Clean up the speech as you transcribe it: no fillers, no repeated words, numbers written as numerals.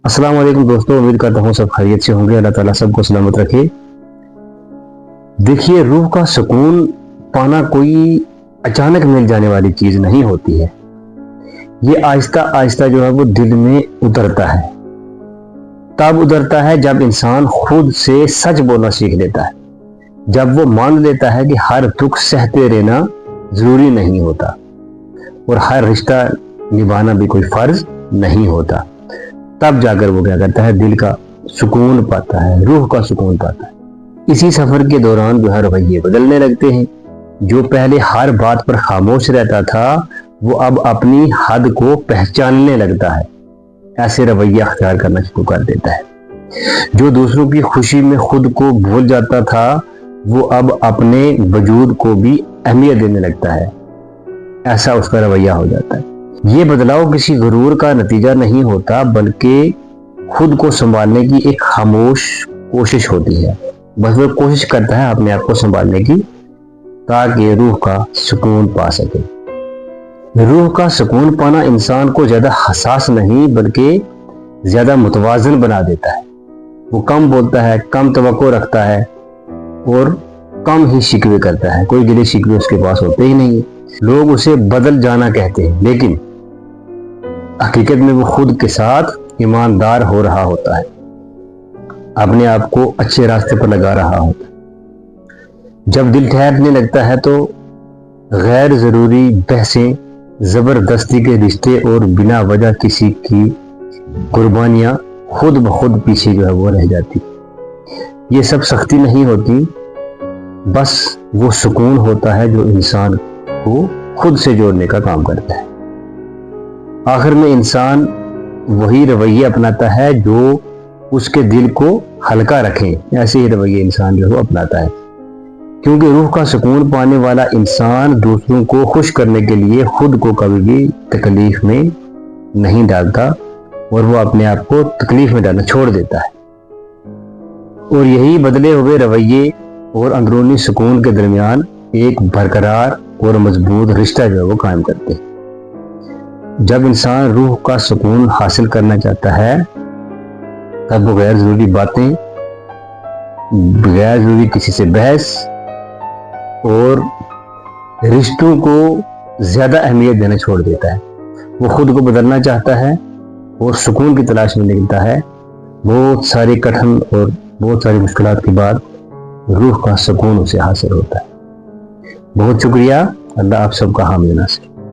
अस्सलाम वालेकुम दोस्तों, उम्मीद करता हूँ सब खैरियत से होंगे। अल्लाह ताला सबको सलामत रखे। देखिए, रूह का सुकून पाना कोई अचानक मिल जाने वाली चीज नहीं होती है। ये आहिस्ता आहिस्ता जो है वो दिल में उतरता है। तब उतरता है जब इंसान खुद से सच बोलना सीख लेता है, जब वो मान लेता है कि हर दुख सहते रहना जरूरी नहीं होता और हर रिश्ता निभाना भी कोई फर्ज नहीं होता। तब जाकर वो क्या करता है, दिल का सुकून पाता है, रूह का सुकून पाता है। इसी सफर के दौरान जो है रवैये बदलने लगते हैं। जो पहले हर बात पर खामोश रहता था वो अब अपनी हद को पहचानने लगता है, ऐसे रवैया अख्तियार करना शुरू कर देता है। जो दूसरों की खुशी में खुद को भूल जाता था वो अब अपने वजूद को भी अहमियत देने लगता है, ऐसा उसका रवैया हो जाता है। ये बदलाव किसी गुरूर का नतीजा नहीं होता, बल्कि खुद को संभालने की एक खामोश कोशिश होती है। बस वो कोशिश करता है अपने आप को संभालने की, ताकि रूह का सुकून पा सके। रूह का सुकून पाना इंसान को ज्यादा हसास नहीं बल्कि ज्यादा मुतवाज़न बना देता है। वो कम बोलता है, कम तवक्को रखता है और कम ही शिकवे करता है। कोई गिले शिकवे उसके पास होते ही नहीं। लोग उसे बदल जाना कहते हैं, लेकिन हकीकत में वो खुद के साथ ईमानदार हो रहा होता है, अपने आप को अच्छे रास्ते पर लगा रहा होता है। जब दिल ठहरने लगता है तो गैर जरूरी बहसें, जबरदस्ती के रिश्ते और बिना वजह किसी की कुर्बानियां खुद ब खुद पीछे जो है वो रह जाती। ये सब सख्ती नहीं होती, बस वो सुकून होता है जो इंसान को खुद से जोड़ने का काम करता है। आखिर में इंसान वही रवैये अपनाता है जो उसके दिल को हल्का रखें। ऐसे ही रवैये इंसान जो है वो अपनाता है, क्योंकि रूह का सुकून पाने वाला इंसान दूसरों को खुश करने के लिए खुद को कभी भी तकलीफ में नहीं डालता और वो अपने आप को तकलीफ में डालना छोड़ देता है। और यही बदले हुए रवैये और अंदरूनी सुकून के दरमियान एक बरकरार और मजबूत रिश्ता जो है वो कायम करते हैं। जब इंसान रूह का सुकून हासिल करना चाहता है तब वो गैर जरूरी बातें, गैर जरूरी किसी से बहस और रिश्तों को ज्यादा अहमियत देना छोड़ देता है। वो खुद को बदलना चाहता है और सुकून की तलाश में निकलता है। बहुत सारी कठिन और बहुत सारी मुश्किलात के बाद रूह का सुकून उसे हासिल होता है। बहुत शुक्रिया। अल्लाह आप सबका हामी नासिर।